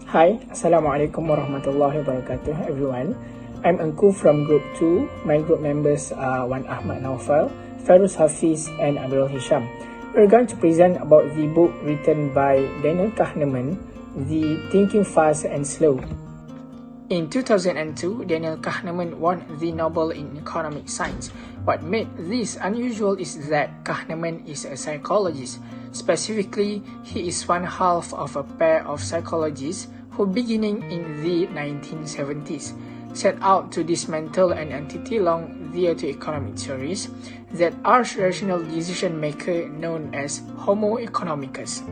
Hi, Assalamualaikum warahmatullahi wabarakatuh everyone. I'm Engku from Group 2. My group members are Ahmad, Naufal, Fairuz, Hafeez and Amirul, Hisham. We're going to present about the book written by Daniel Kahneman, The Thinking Fast and Slow. In 2002, Daniel Kahneman won the Nobel in Economic Science. What made this unusual is that Kahneman is a psychologist. Specifically, he is one half of a pair of psychologists who, beginning in the 1970s, set out to dismantle an entity long dear to economic theories, that arch-rational decision maker known as Homo economicus.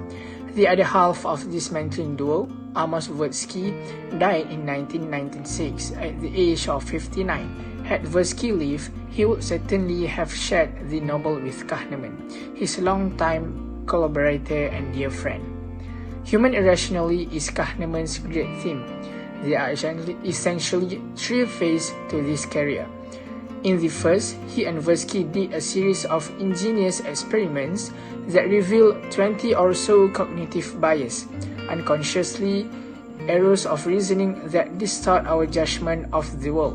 The other half of this dismantling duo, Amos Tversky, died in 1996 at the age of 59. Had Tversky lived, he would certainly have shared the Nobel with Kahneman, his longtime collaborator and dear friend. Human irrationality is Kahneman's great theme. There are essentially three phases to this career. In the first, he and Tversky did a series of ingenious experiments that revealed 20 or so cognitive bias, unconsciously errors of reasoning that distort our judgment of the world.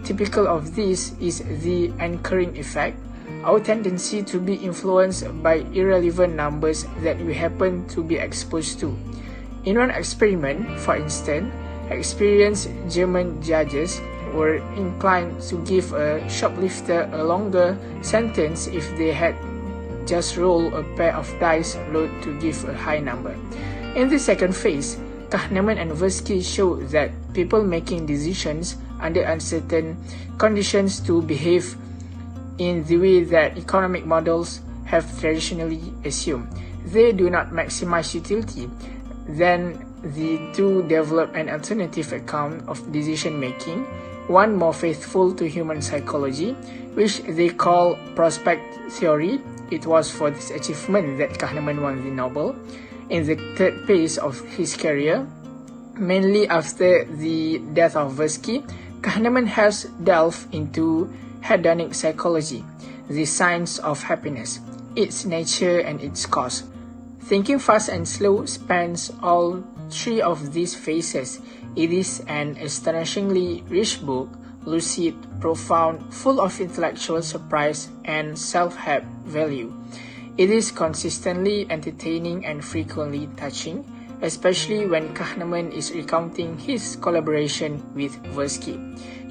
Typical of this is the anchoring effect, our tendency to be influenced by irrelevant numbers that we happen to be exposed to. In one experiment, for instance, experienced German judges were inclined to give a shoplifter a longer sentence if they had just rolled a pair of dice rolled to give a high number. In the second phase, Kahneman and Tversky showed that people making decisions under uncertain conditions to behave in the way that economic models have traditionally assumed. They do not maximize utility. Then the two develop an alternative account of decision making, one more faithful to human psychology, which they call prospect theory. It was for this achievement that Kahneman won the Nobel. In the third phase of his career, mainly after the death of Tversky, Kahneman has delved into hedonic psychology, the science of happiness, its nature and its cause. Thinking Fast and Slow spans all three of these phases. It is an astonishingly rich book, lucid, profound, full of intellectual surprise and self-help value. It is consistently entertaining and frequently touching, especially when Kahneman is recounting his collaboration with Tversky.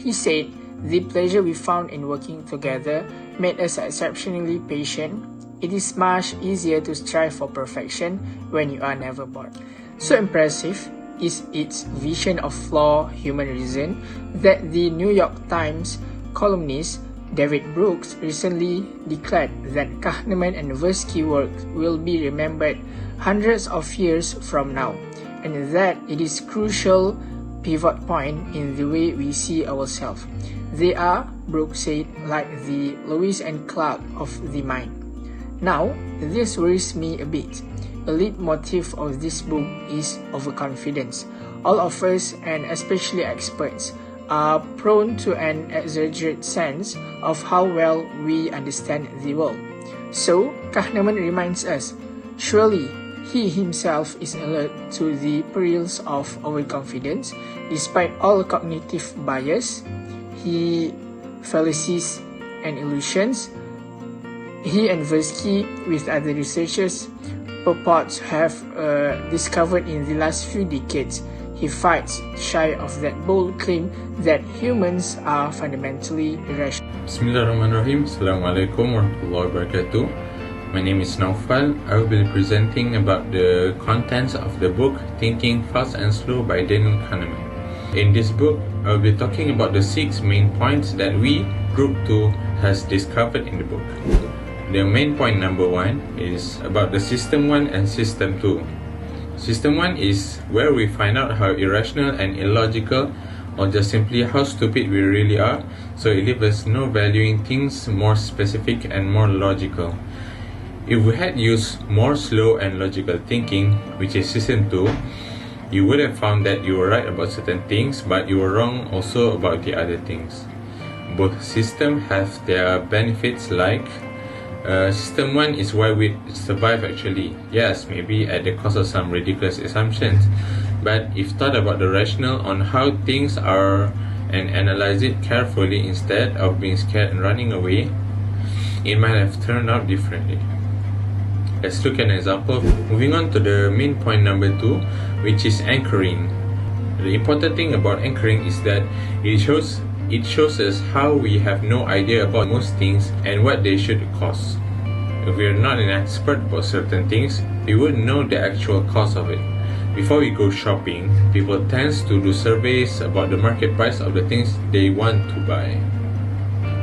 He said, "The pleasure we found in working together made us exceptionally patient. It is much easier to strive for perfection when you are never bored." So impressive is its vision of flawed human reason that the New York Times columnist David Brooks recently declared that Kahneman and Tversky work will be remembered hundreds of years from now, and that it is crucial pivot point in the way we see ourselves. They are, Brooks said, like the Lewis and Clark of the mind. Now, this worries me a bit. A lead motif of this book is overconfidence. All of us, and especially experts, are prone to an exaggerated sense of how well we understand the world. So, Kahneman reminds us, surely he himself is alert to the perils of overconfidence. Despite all cognitive bias, fallacies and illusions, he and Tversky, with other researchers, purports have discovered in the last few decades. He fights shy of that bold claim that humans are fundamentally irrational. Bismillahirrahmanirrahim. Assalamualaikum warahmatullahi wabarakatuh. My name is Naufal. I will be presenting about the contents of the book Thinking Fast and Slow by Daniel Kahneman. In this book, I will be talking about the 6 main points that we, Group 2, has discovered in the book. The main point number 1 is about the System 1 and System 2. System 1 is where we find out how irrational and illogical, or just simply how stupid we really are, so it leaves us no valuing things more specific and more logical. If we had used more slow and logical thinking, which is System 2, you would have found that you were right about certain things, but you were wrong also about the other things. Both systems have their benefits, like System 1 is why we survive actually. Yes, maybe at the cost of some ridiculous assumptions, But if thought about the rationale on how things are and analyze it carefully instead of being scared and running away, it might have turned out differently. Let's look at an example. Moving on to the main point number 2, which is anchoring. The important thing about anchoring is that it shows us how we have no idea about most things and what they should cost. If we are not an expert about certain things, we wouldn't know the actual cost of it. Before we go shopping, people tend to do surveys about the market price of the things they want to buy.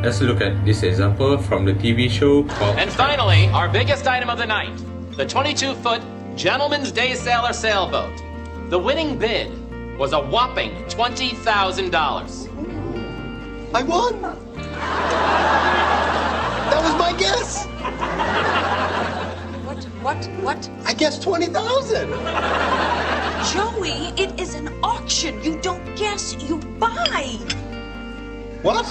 Let's look at this example from the TV show called... And finally, our biggest item of the night, the 22-foot Gentleman's Day Sailor sailboat. The winning bid was a whopping $20,000. I won! That was my guess! What? I guessed 20,000! Joey, it is an auction. You don't guess, you buy. What?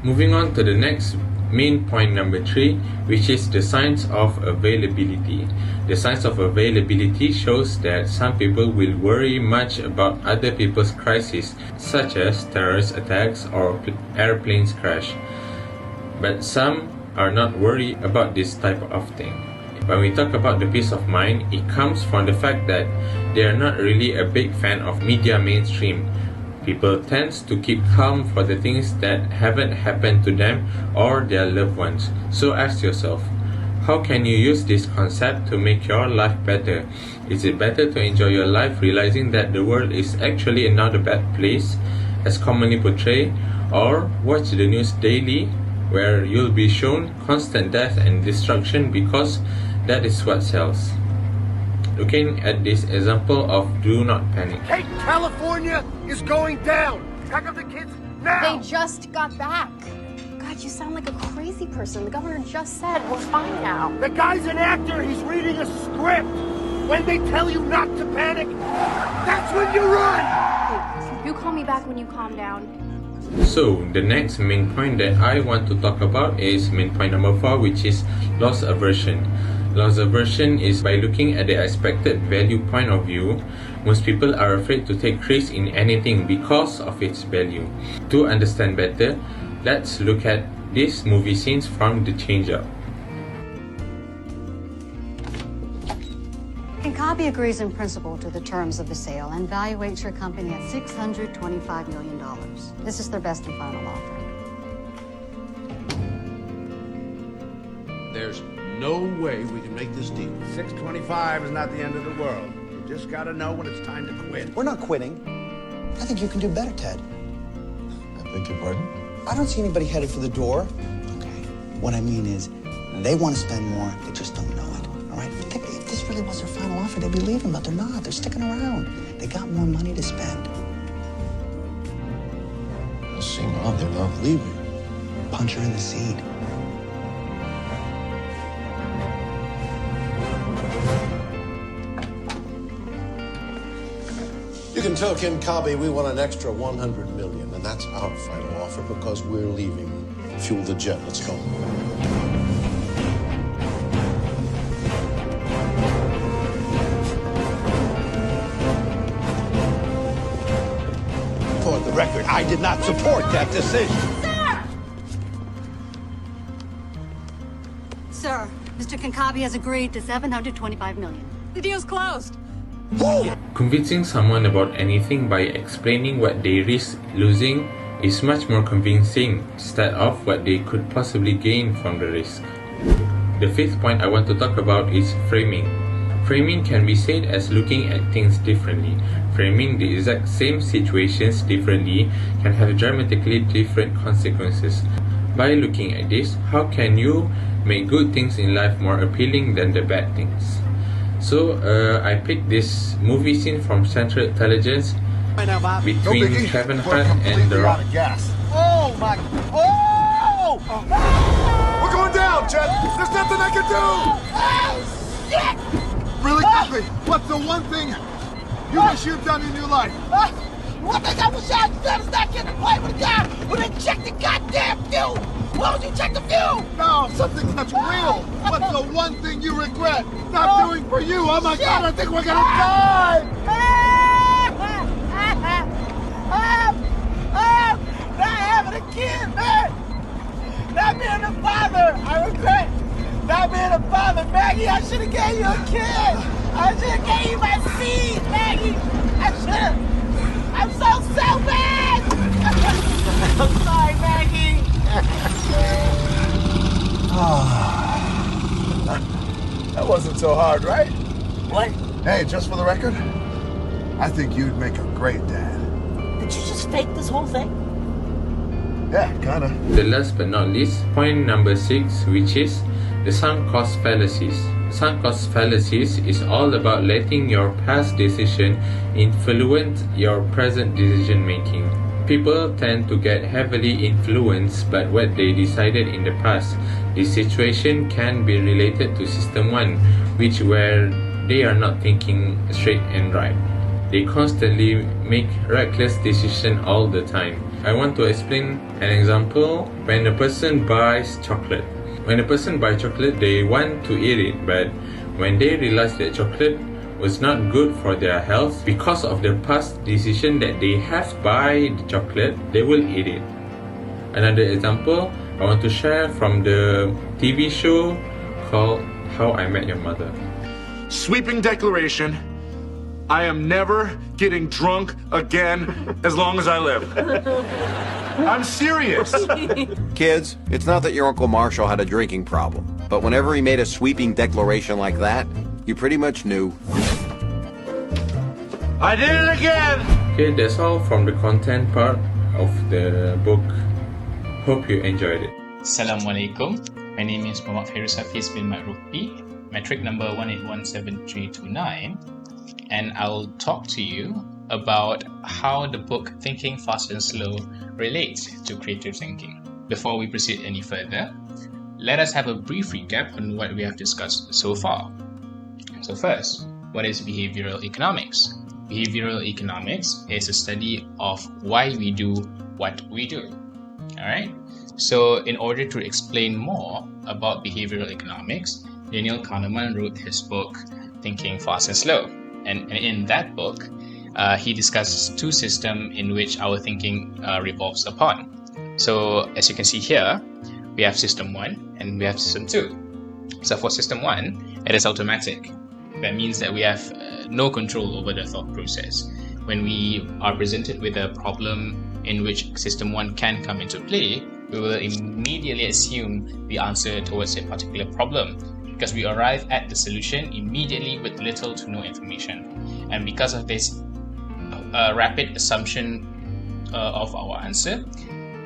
Moving on to the next main point number 3, which is the science of availability. The science of availability shows that some people will worry much about other people's crises, such as terrorist attacks or airplanes crash. But some are not worried about this type of thing. When we talk about the peace of mind, it comes from the fact that they are not really a big fan of media mainstream. People tend to keep calm for the things that haven't happened to them or their loved ones. So ask yourself, how can you use this concept to make your life better? Is it better to enjoy your life realizing that the world is actually not a bad place, as commonly portrayed, or watch the news daily where you'll be shown constant death and destruction because that is what sells? Looking at this example of do not panic. Hey, California is going down! Pack up the kids now! They just got back. God, you sound like a crazy person. The governor just said we're fine now. The guy's an actor, he's reading a script! When they tell you not to panic, that's when you run! Hey, you call me back when you calm down. So, the next main point that I want to talk about is main point number 4, which is loss aversion. Loss aversion is by looking at the expected value point of view. Most people are afraid to take risks in anything because of its value. To understand better, let's look at these movie scenes from The Change Up. Kabi agrees in principle to the terms of the sale and valuates your company at $625 million. This is their best and final offer. There's no way we can make this deal. 625 is not the end of the world. You just gotta know when it's time to quit. We're not quitting. I think you can do better, Ted. I beg your pardon? I don't see anybody headed for the door. Okay. What I mean is, they want to spend more, they just don't know it. All right? If this really was their final offer, they'd be leaving, but they're not. They're sticking around. They got more money to spend. See, Mom, they're not leaving. Punch her in the seat. You can tell Ken Kabi we want an extra $100 million, and that's our final offer because we're leaving. Fuel the jet. Let's go. For the record, I did not support that decision. Sir, Mr. Kankabi has agreed to $725 million. The deal's closed. Convincing someone about anything by explaining what they risk losing is much more convincing instead of what they could possibly gain from the risk. The fifth point I want to talk about is framing. Framing can be said as looking at things differently. Framing the exact same situations differently can have dramatically different consequences. By looking at this, how can you make good things in life more appealing than the bad things? So, I picked this movie scene from Central Intelligence between Kevin Hart and The Rock. Oh my! Oh! We're going down, Jet. There's nothing I can do. Oh shit! Really quickly, what's the one thing you wish you'd done in your life? One thing I wish I'd done is not get away with a guy who didn't check the goddamn fuel. Why would you check the fuel? No, something that's real. What's the one thing you regret not doing for you? Oh my God, I think we're gonna die! Not having a kid, man! Not being a father! I regret not being a father, Maggie! I should have gave you a kid! I should have gave you my seed, Maggie! I should have! I'm so selfish! I'm sorry, Maggie! That wasn't so hard, right? What? Hey, just for the record, I think you'd make a great dad. Did you just fake this whole thing? Yeah, kinda. The last but not least, point number 6, which is the sunk cost fallacies. Sunk cost fallacies is all about letting your past decision influence your present decision making. People tend to get heavily influenced by what they decided in the past. This situation can be related to System 1, which where they are not thinking straight and right. They constantly make reckless decisions all the time. I want to explain an example. When a person buys chocolate, they want to eat it, but when they realize that chocolate was not good for their health, because of their past decision that they have to buy the chocolate, they will eat it. Another example I want to share from the TV show called How I Met Your Mother. Sweeping declaration. I am never getting drunk again as long as I live. I'm serious. Kids, it's not that your Uncle Marshall had a drinking problem, but whenever he made a sweeping declaration like that, you pretty much knew. I did it again! Okay, that's all from the content part of the book. Hope you enjoyed it. Assalamualaikum. My name is Muhamad Fairuz Hafeez bin Ropi, metric number 1817329, and I'll talk to you about how the book Thinking Fast and Slow relates to creative thinking. Before we proceed any further, let us have a brief recap on what we have discussed so far. So first, what is behavioral economics? Behavioral economics is a study of why we do what we do. Alright? So in order to explain more about behavioral economics, Daniel Kahneman wrote his book Thinking Fast and Slow. And in that book, he discusses two systems in which our thinking revolves upon. So as you can see here, we have System 1 and we have System 2. So for System 1, it is automatic. That means that we have no control over the thought process. When we are presented with a problem in which System 1 can come into play, we will immediately assume the answer towards a particular problem because we arrive at the solution immediately with little to no information. And because of this rapid assumption of our answer,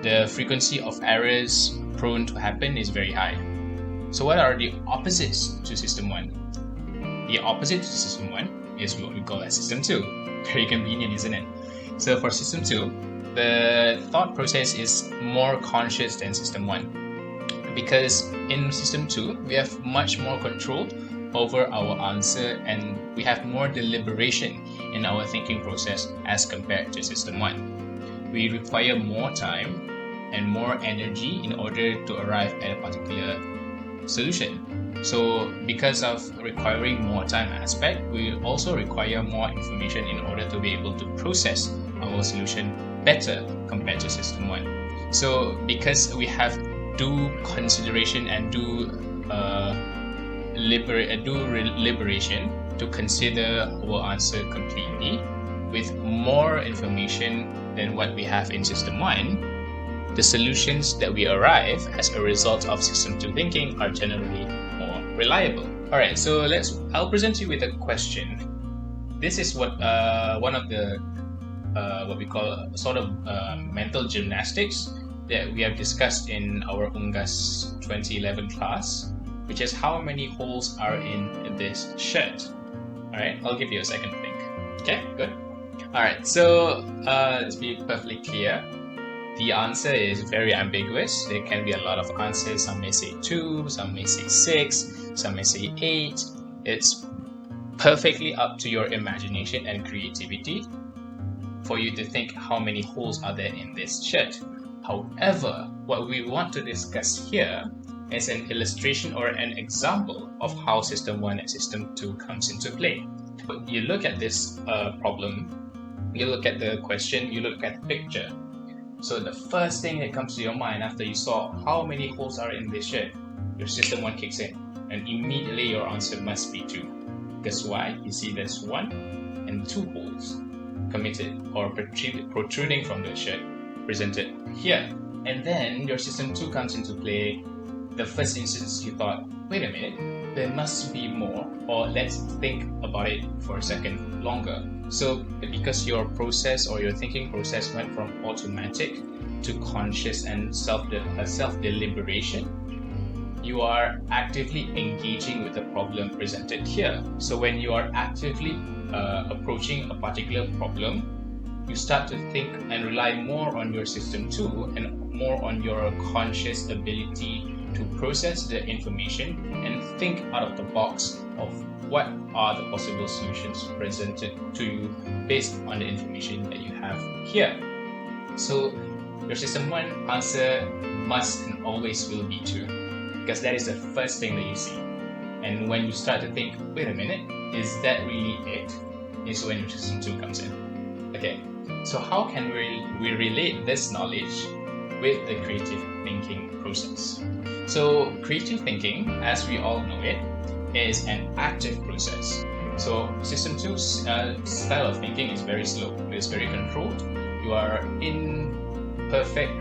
the frequency of errors prone to happen is very high. So what are the opposites to System 1? The opposite to System 1 is what we call as System 2. Very convenient, isn't it? So for System 2, the thought process is more conscious than System 1. Because in System 2, we have much more control over our answer and we have more deliberation in our thinking process as compared to System 1. We require more time and more energy in order to arrive at a particular solution. So because of requiring more time aspect, we also require more information in order to be able to process our solution better compared to System 1. So because we have due consideration and due liberation to consider our answer completely with more information than what we have in System 1, the solutions that we arrive as a result of System 2 thinking are generally more reliable. Alright, so I'll present you with a question. This is what one of the what we call sort of mental gymnastics that we have discussed in our UNGS 2011 class, which is how many holes are in this shirt. Alright, I'll give you a second to think. Okay, good. Alright, so let's be perfectly clear. The answer is very ambiguous. There can be a lot of answers. Some may say 2, some may say 6, some may say 8. It's perfectly up to your imagination and creativity for you to think how many holes are there in this shirt. However, what we want to discuss here is an illustration or an example of how System 1 and System 2 comes into play. You look at this problem, you look at the question, you look at the picture. So the first thing that comes to your mind after you saw how many holes are in this shirt, your System 1 kicks in, and immediately your answer must be 2. Guess why? You see there's 1 and 2 holes committed or protruding from the shirt presented here. And then your System 2 comes into play. The first instance you thought, wait a minute, there must be more, or let's think about it for a second longer. So because your process or your thinking process went from automatic to conscious and self-deliberation, you are actively engaging with the problem presented here. So when you are actively approaching a particular problem, you start to think and rely more on your System 2 and more on your conscious ability to process the information and think out of the box of what are the possible solutions presented to you based on the information that you have here. So your System 1 answer must and always will be 2, because that is the first thing that you see. And when you start to think, wait a minute, is that really it? Is when your System 2 comes in. Okay, so how can we relate this knowledge with the creative thinking process? So creative thinking, as we all know it, is an active process. So System 2's style of thinking is very slow. It is very controlled. You are in perfect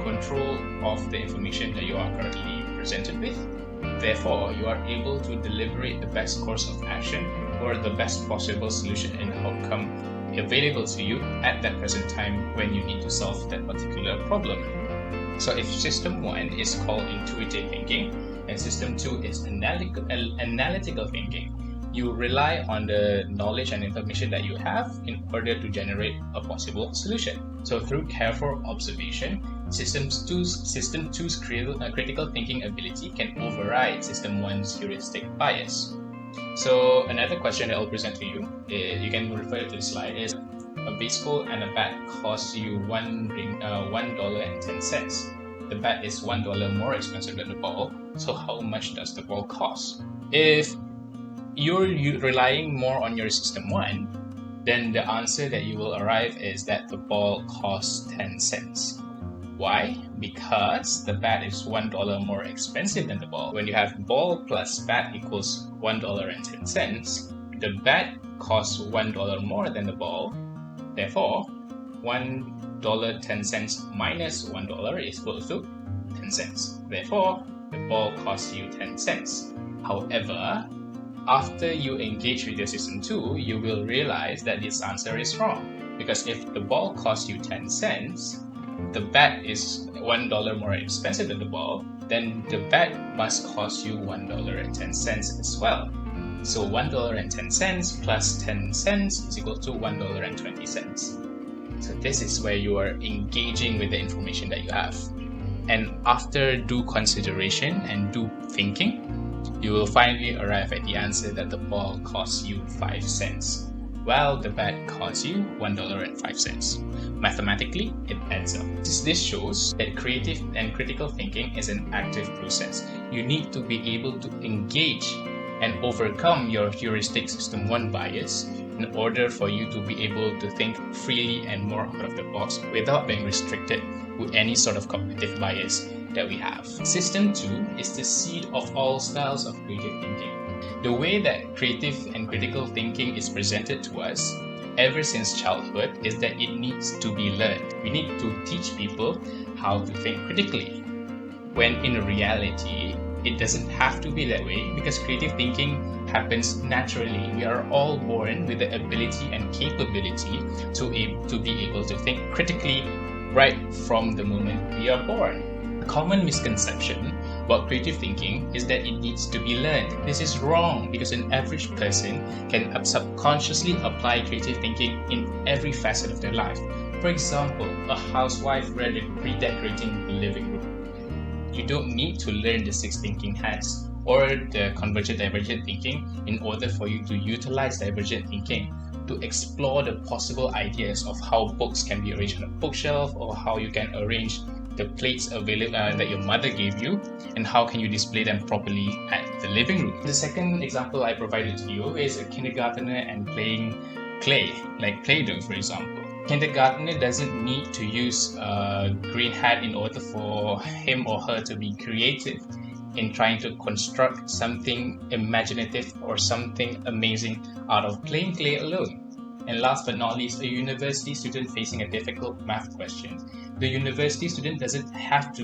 control of the information that you are currently presented with. Therefore, you are able to deliberate the best course of action or the best possible solution and outcome available to you at that present time when you need to solve that particular problem. So if System 1 is called intuitive thinking and System 2 is analytical thinking, you rely on the knowledge and information that you have in order to generate a possible solution. So through careful observation, System 2's critical thinking ability can override System 1's heuristic bias. So another question that I'll present to you, you can refer to the slide, is a baseball and a bat cost you $1.10. The bat is $1 more expensive than the ball, so how much does the ball cost? If you're relying more on your System 1, then the answer that you will arrive is that the ball costs 10 cents. Why? Because the bat is $1 more expensive than the ball. When you have ball plus bat equals $1.10, the bat costs $1 more than the ball. Therefore, $1.10 minus $1 is equal to 10 cents. Therefore, the ball costs you 10 cents. However, after you engage with your System 2, you will realize that this answer is wrong. Because if the ball costs you 10 cents, the bat is $1 more expensive than the ball, then the bat must cost you $1.10 as well. So $1.10 plus 10 cents is equal to $1.20. So this is where you are engaging with the information that you have. And after due consideration and due thinking, you will finally arrive at the answer that the ball costs you 5 cents, while the bat costs you $1.05. Mathematically, it adds up. This shows that creative and critical thinking is an active process. You need to be able to engage and overcome your heuristic System 1 bias in order for you to be able to think freely and more out of the box without being restricted with any sort of cognitive bias that we have. System 2 is the seed of all styles of creative thinking. The way that creative and critical thinking is presented to us ever since childhood is that it needs to be learned. We need to teach people how to think critically, when in reality, it doesn't have to be that way because creative thinking happens naturally. We are all born with the ability and capability to be able to think critically right from the moment we are born. A common misconception about creative thinking is that it needs to be learned. This is wrong because an average person can subconsciously apply creative thinking in every facet of their life. For example, a housewife redecorating the living room. You don't need to learn the 6 thinking hats or the convergent-divergent thinking in order for you to utilize divergent thinking to explore the possible ideas of how books can be arranged on a bookshelf or how you can arrange the plates available that your mother gave you, and how can you display them properly at the living room. The second example I provided to you is a kindergartner and playing clay, like Play-Doh, for example. Kindergartner doesn't need to use a green hat in order for him or her to be creative in trying to construct something imaginative or something amazing out of plain clay alone. And last but not least, a university student facing a difficult math question. The university student doesn't have to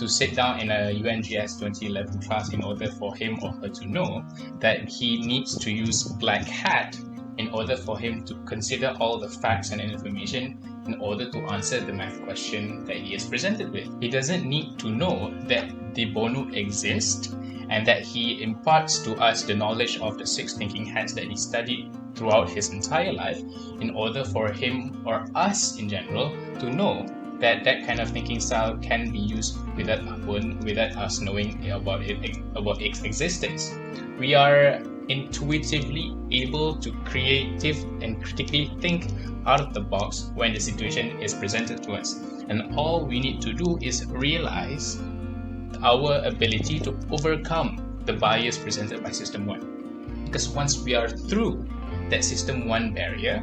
sit down in a UNGS 2011 class in order for him or her to know that he needs to use black hat in order for him to consider all the facts and information in order to answer the math question that he is presented with. He doesn't need to know that the Bonu exist and that he imparts to us the knowledge of the 6 thinking hats that he studied throughout his entire life in order for him or us in general to know that that kind of thinking style can be used without us knowing about its existence. We are intuitively able to creative and critically think out of the box when the situation is presented to us. And all we need to do is realize our ability to overcome the bias presented by System 1. Because once we are through that System 1 barrier,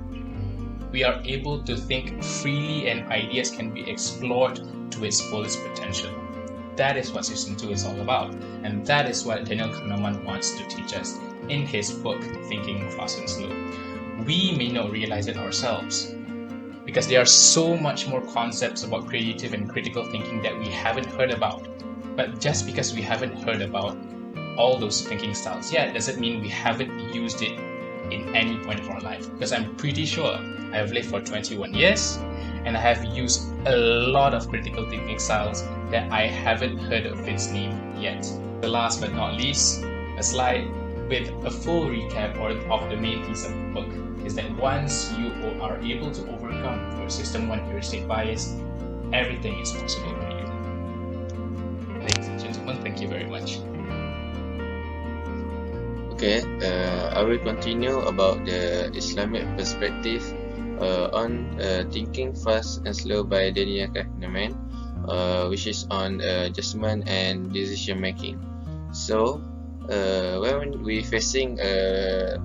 we are able to think freely and ideas can be explored to its fullest potential. That is what System 2 is all about. And that is what Daniel Kahneman wants to teach us in his book, Thinking Fast and Slow. We may not realize it ourselves, because there are so much more concepts about creative and critical thinking that we haven't heard about. But just because we haven't heard about all those thinking styles yet, doesn't mean we haven't used it in any point of our life. Because I'm pretty sure I have lived for 21 years and I have used a lot of critical thinking styles that I haven't heard of its name yet. The last but not least, a slide with a full recap of the main piece of the book is that once you are able to overcome your System 1 heuristic bias, everything is possible for you. Ladies and gentlemen, thank you very much. Okay, I will continue about the Islamic perspective on Thinking Fast and Slow by Daniel Kahneman, which is on judgment and decision making. So, when we facing a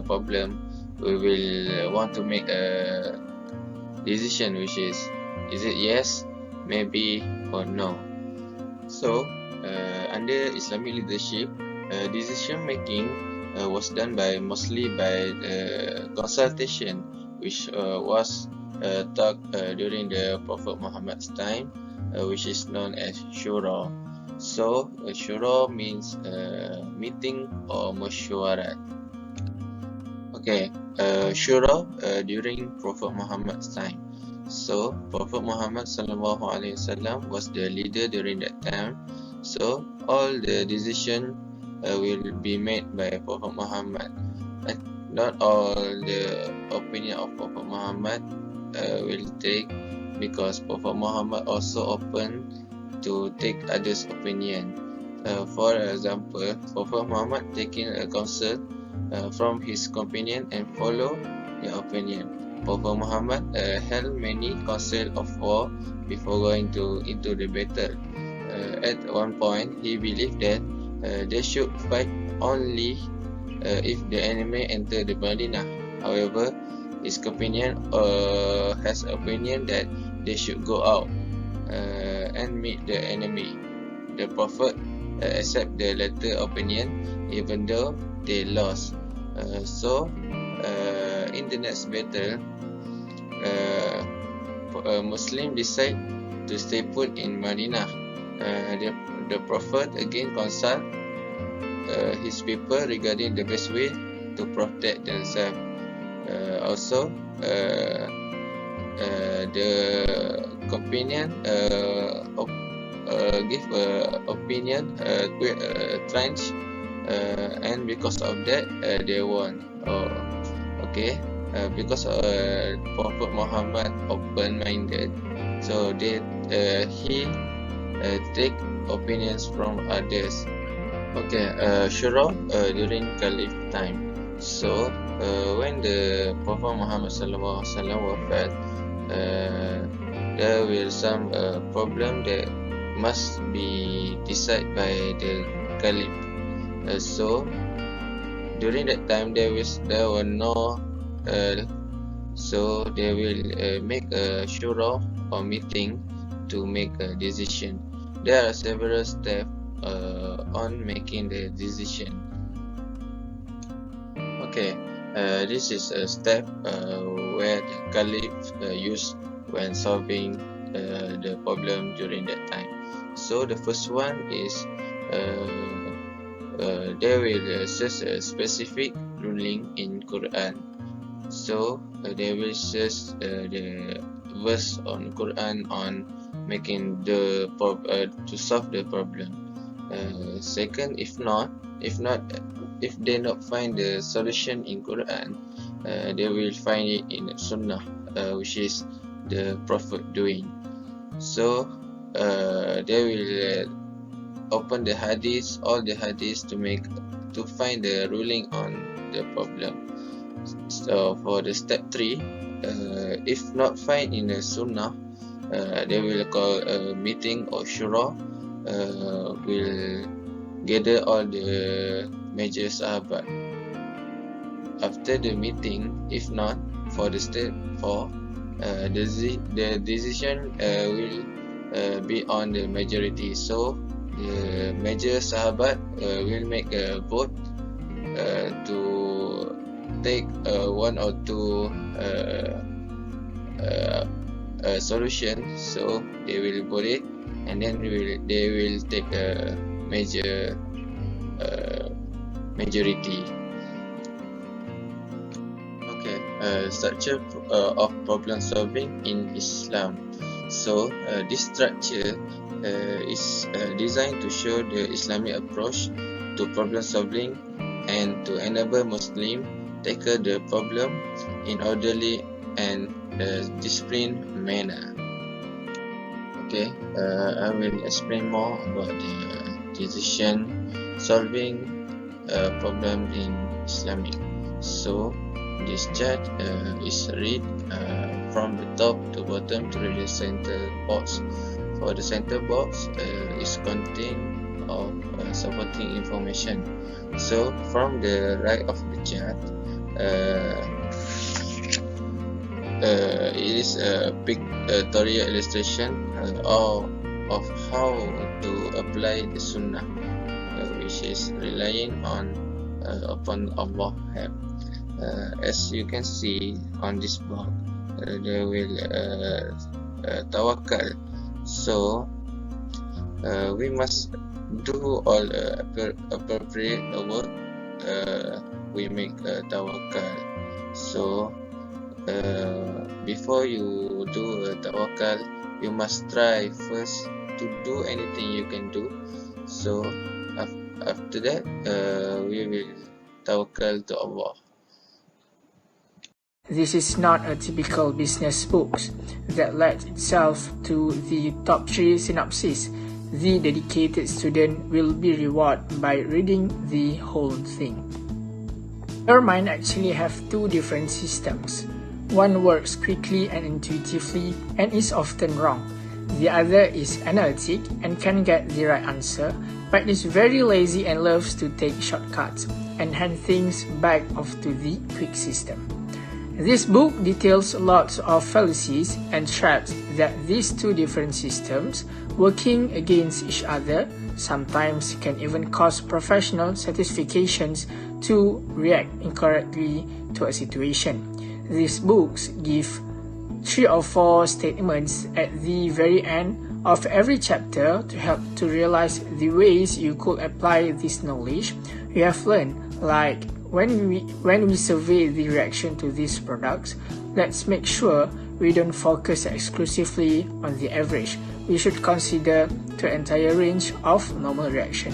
problem, we will want to make a decision, which is it yes, maybe, or no. So, under Islamic leadership, decision making was done mostly by consultation, which was taught during the Prophet Muhammad's time, which is known as Shura. So, Shura means meeting or Mashwarat. Okay, Shura during Prophet Muhammad's time. So, Prophet Muhammad SAW was the leader during that time. So, all the decision will be made by Prophet Muhammad. Not all the opinion of Prophet Muhammad will take, because Prophet Muhammad also open to take others' opinion. For example, Prophet Muhammad taking a counsel from his companion and follow their opinion. Prophet Muhammad held many council of war before going into the battle. At one point, he believed that they should fight only if the enemy enter the Medina. However, his companion has opinion that they should go out and meet the enemy. The Prophet accept the latter opinion even though they lost. So, in the next battle, Muslim decide to stay put in Medina. The Prophet again consult his people regarding the best way to protect themselves. Also, the companion give opinion trench, and because of that they won. Okay, because Prophet Muhammad open-minded, so he take opinions from others. Okay, Shura during Caliph time. So when the Prophet Muhammad sallallahu alaihi wasallam wafat, there will some problem that must be decided by the Caliph. So during that time there were no so they will make a shura or meeting to make a decision. There are several steps on making the decision. Okay, this is a step where the Caliph used when solving the problem during that time. So the first one is they will search a specific ruling in Quran. So they will search the verse on Quran on making the to solve the problem. Second, if they not find the solution in Quran, they will find it in Sunnah, which is the Prophet doing. So they will open the hadith, all the hadiths to find the ruling on the problem. So for the step 3, if not find in the Sunnah, they will call a meeting or shura, will gather all the major sahabat. After the meeting, if not, for the step 4, the decision will be on the majority. So the major sahabat will make a vote to take one or two solution. So they will vote it, and then they will take a majority. Okay, structure of problem solving in Islam. So this structure is designed to show the Islamic approach to problem solving and to enable Muslims tackle the problem in orderly and disciplined manner. Okay, I will explain more about the decision solving problem in Islamic. So this chart is read from the top to bottom to the center box. For the center box is contain of supporting information. So from the right of the chart, it is a pictorial illustration of how to apply the Sunnah, which is relying upon Allah help. As you can see on this box, they will tawakkal. So we must do all appropriate work. We make tawakkal. So before you do a tawakkal, you must try first to do anything you can do. So after that, we will tawakkal to Allah. This is not a typical business book that lends itself to the top 3 synopsis. The dedicated student will be rewarded by reading the whole thing. Your mind actually have 2 different systems. One works quickly and intuitively and is often wrong. The other is analytic and can get the right answer, but is very lazy and loves to take shortcuts and hand things back off to the quick system. This book details lots of fallacies and traps that these 2 different systems working against each other sometimes can even cause professional certifications to react incorrectly to a situation. These books give 3 or 4 statements at the very end of every chapter to help to realize the ways you could apply this knowledge you have learned, like when we survey the reaction to these products, let's make sure we don't focus exclusively on the average. We should consider the entire range of normal reaction.